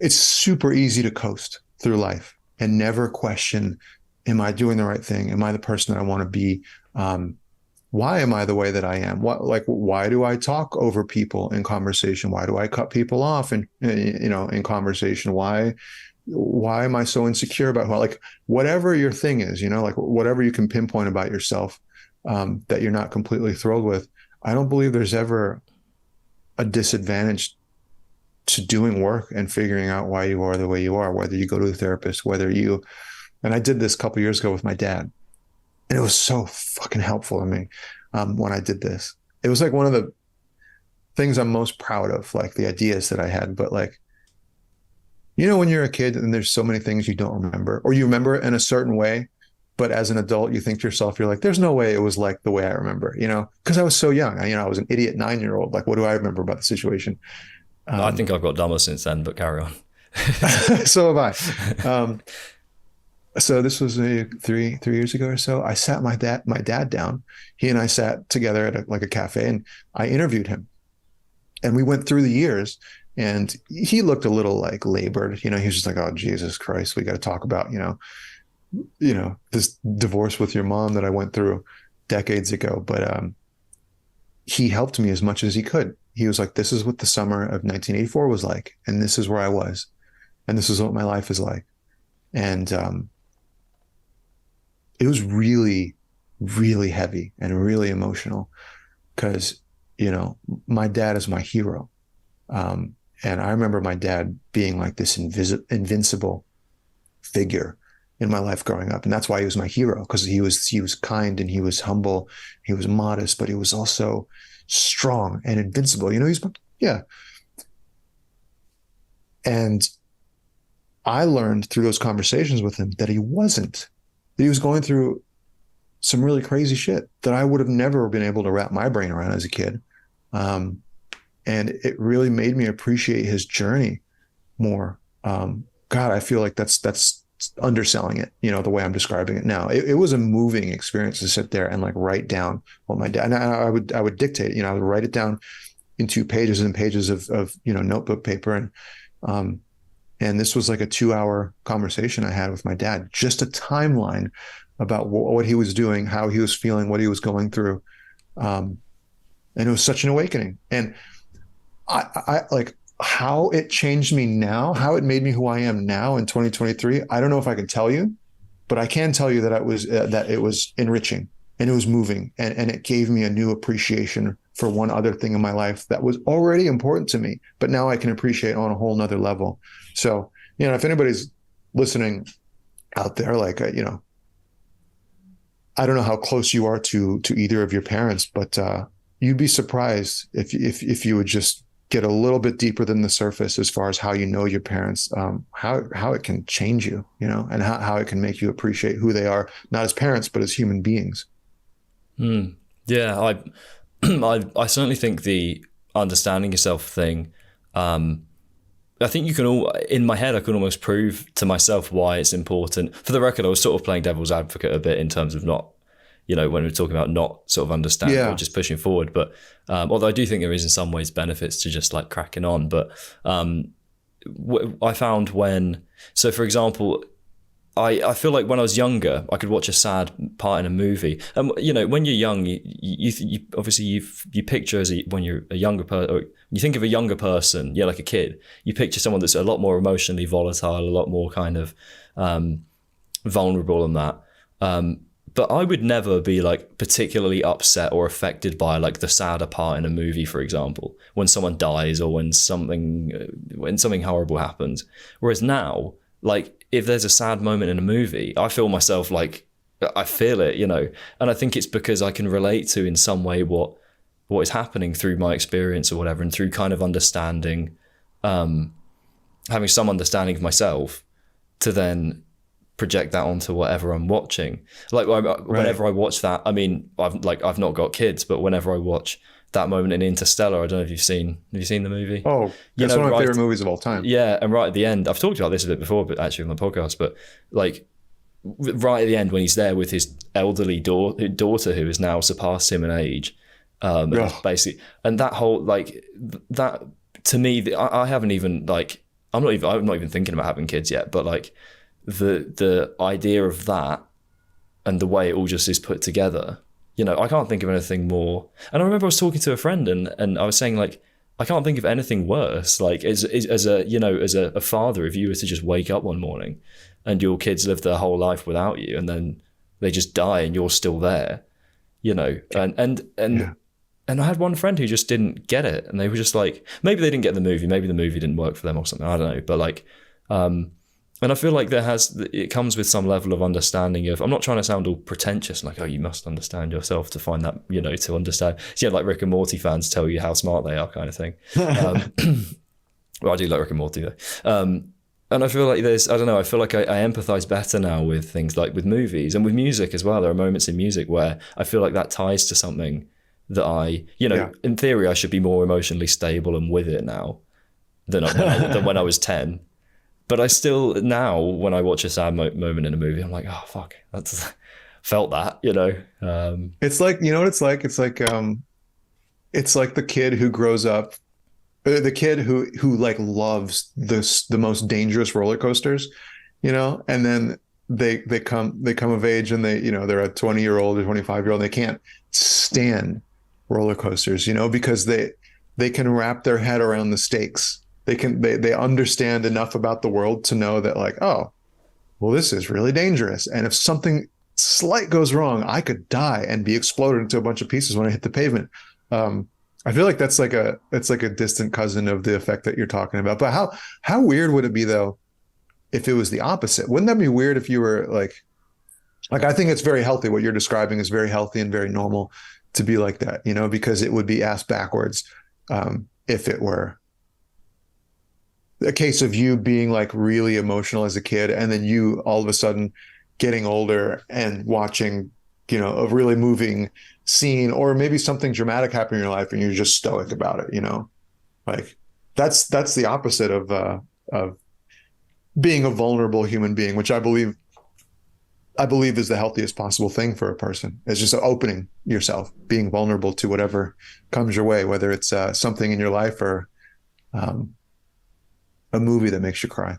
it's super easy to coast through life and never question, am I doing the right thing? Am I the person that I want to be? Why am I the way that I am? Why do I talk over people in conversation? Why do I cut people off in conversation? Why am I so insecure about whatever your thing is, whatever you can pinpoint about yourself, that you're not completely thrilled with. I don't believe there's ever a disadvantage to doing work and figuring out why you are the way you are, whether you go to a therapist, and I did this a couple of years ago with my dad. And it was so fucking helpful to me when I did this. It was like one of the things I'm most proud of, like the ideas that I had. But when you're a kid and there's so many things you don't remember, or you remember in a certain way, but as an adult, you think to yourself, you're like, there's no way it was like the way I remember, because I was so young. I was an idiot 9-year-old. Like, what do I remember about the situation? I think I've got dumber since then, but carry on. So have I. So this was 3 years ago or so. I sat my dad down. He and I sat together at a cafe, and I interviewed him. And we went through the years, and he looked a little like labored. He was just like, oh, Jesus Christ, we got to talk about, this divorce with your mom that I went through decades ago. But he helped me as much as he could. He was like, this is what the summer of 1984 was like, and this is where I was, and this is what my life is like. And it was really, really heavy and really emotional because, my dad is my hero. And I remember my dad being like this invincible figure in my life growing up. And that's why he was my hero, because he was kind and he was humble, he was modest, but he was also strong and invincible. And I learned through those conversations with him that he wasn't. That he was going through some really crazy shit that I would have never been able to wrap my brain around as a kid. And it really made me appreciate his journey more. God, I feel like that's underselling it, the way I'm describing it now. It was a moving experience to sit there and write down what my dad, and I would dictate it, I would write it down in 2 pages and pages of notebook paper. And this was like a 2-hour conversation I had with my dad, just a timeline about what he was doing, how he was feeling, what he was going through. And it was such an awakening. And I like how it changed me now, how it made me who I am now in 2023. I don't know if I can tell you, but I can tell you that it was enriching and it was moving, and it gave me a new appreciation for one other thing in my life that was already important to me, but now I can appreciate on a whole nother level. So, if anybody's listening out there, I don't know how close you are to either of your parents, but you'd be surprised if you would just get a little bit deeper than the surface as far as how your parents, how it can change you, and how it can make you appreciate who they are, not as parents, but as human beings. Yeah, I certainly think the understanding yourself thing, I think you can in my head, I can almost prove to myself why it's important. For the record, I was sort of playing devil's advocate a bit in terms of not, when we're talking about not sort of understanding or just pushing forward. But although I do think there is in some ways benefits to just cracking on. But I found so for example, I feel like when I was younger, I could watch a sad part in a movie. And when you're young, you obviously you picture when you're a younger person, or you think of a younger person, like a kid. You picture someone that's a lot more emotionally volatile, a lot more kind of vulnerable than that. But I would never be particularly upset or affected by the sadder part in a movie, for example, when someone dies or when something horrible happens. Whereas now, if there's a sad moment in a movie, I feel myself I feel it, and I think it's because I can relate to in some way what is happening through my experience or whatever, and through kind of understanding, having some understanding of myself to then project that onto whatever I'm watching. Whenever I watch that, I mean, I've not got kids, but whenever I watch that moment in Interstellar, I don't know if have you seen the movie? Oh, that's one of my favorite movies of all time. Yeah, and right at the end, I've talked about this a bit before, but actually on the podcast, but right at the end when he's there with his elderly daughter who has now surpassed him in age, basically, and that whole that to me, I haven't even I'm not even thinking about having kids yet, but like the idea of that and the way it all just is put together, you know, I can't think of anything more. And I remember I was talking to a friend and I was saying, like, I can't think of anything worse. Like as a father, if you were to just wake up one morning and your kids live their whole life without you, and then they just die and you're still there, you know, and I had one friend who just didn't get it, and they were just like, maybe they didn't get the movie, maybe the movie didn't work for them or something, I don't know, but like, and I feel like it comes with some level of understanding of, I'm not trying to sound all pretentious, like, oh, you must understand yourself to find that, you know, to understand. So, yeah, like Rick and Morty fans tell you how smart they are kind of thing. Well, I do like Rick and Morty though. And I feel like I feel like I empathize better now with things like with movies and with music as well. There are moments in music where I feel like that ties to something that I, you know, in theory, I should be more emotionally stable and with it now than when I was 10. But I still, now, when I watch a sad moment in a movie, I'm like, oh, fuck, that's felt that, you know? It's like, you know what it's like? It's like the kid who grows up, the kid who like loves the most dangerous roller coasters, you know? And then they come of age and they, you know, they're a 20-year-old or 25-year-old, and they can't stand roller coasters, you know, because they can wrap their head around the stakes. They understand enough about the world to know that, like, oh, well, this is really dangerous. And if something slight goes wrong, I could die and be exploded into a bunch of pieces when I hit the pavement. I feel like it's like a distant cousin of the effect that you're talking about. But how weird would it be though, if it was the opposite? Wouldn't that be weird if you were like, I think it's very healthy. What you're describing is very healthy and very normal to be like that, you know, because it would be ass backwards if it were a case of you being like really emotional as a kid, and then you all of a sudden getting older and watching, you know, a really moving scene, or maybe something dramatic happen in your life and you're just stoic about it, you know, like that's the opposite of being a vulnerable human being, which I believe is the healthiest possible thing for a person. It's just opening yourself, being vulnerable to whatever comes your way, whether it's something in your life or a movie that makes you cry.